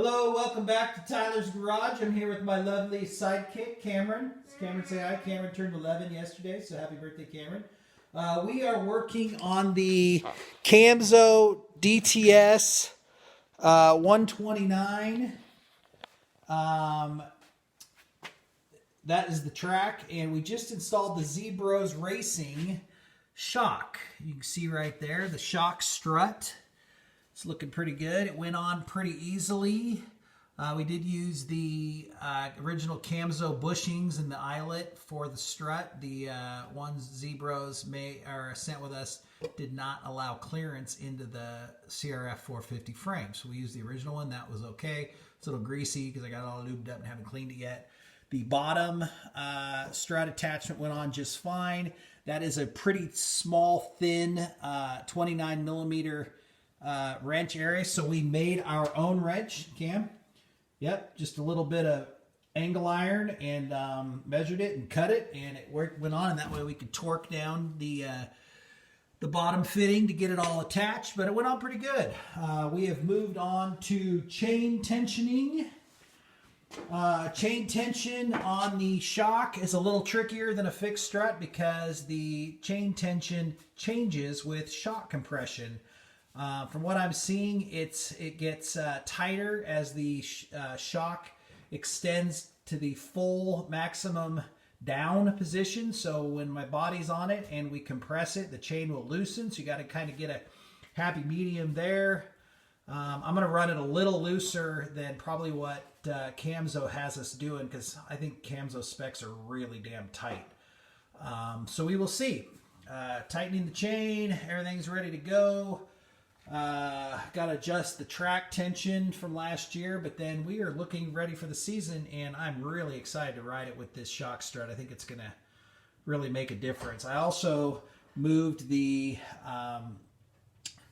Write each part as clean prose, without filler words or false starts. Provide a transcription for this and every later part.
Hello, welcome back to Tyler's Garage. I'm here with my lovely sidekick, Cameron. Cameron, say hi. Cameron turned 11 yesterday, so happy birthday, Cameron. We are working on the CAMSO DTS 129. That is the track, and we just installed the Zbroz Racing shock. You can see right there, the shock strut. It's looking pretty good. It went on pretty easily. We did use the original CAMSO bushings in the eyelet for the strut. The ones Zbroz sent with us did not allow clearance into the CRF 450 frame. So we used the original one. That was okay. It's a little greasy because I got it all lubed up and haven't cleaned it yet. The bottom strut attachment went on just fine. That is a pretty small, thin 29 millimeter wrench area, so we made our own wrench, Cam. Yep, just a little bit of angle iron and measured it and cut it, and it went on, and that way we could torque down the bottom fitting to get it all attached, but it went on pretty good. We have moved on to chain tensioning. Chain tension on the shock is a little trickier than a fixed strut because the chain tension changes with shock compression. From what I'm seeing, it gets tighter as the shock extends to the full maximum down position. So when my body's on it and we compress it, the chain will loosen. So you got to kind of get a happy medium there. I'm going to run it a little looser than probably what CAMSO has us doing, because I think CAMSO specs are really damn tight. So we will see. Tightening the chain, everything's ready to go. Got to adjust the track tension from last year, but then we are looking ready for the season, and I'm really excited to ride it with this shock strut. I think it's going to really make a difference. I also moved the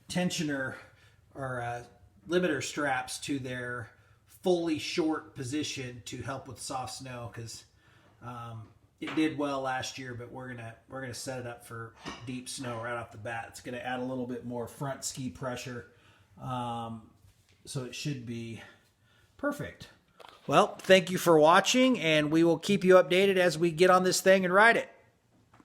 tensioner or limiter straps to their fully short position to help with soft snow, because it did well last year, but we're gonna set it up for deep snow right off the bat. It's gonna add a little bit more front ski pressure, so it should be perfect. Well, thank you for watching, and we will keep you updated as we get on this thing and ride it.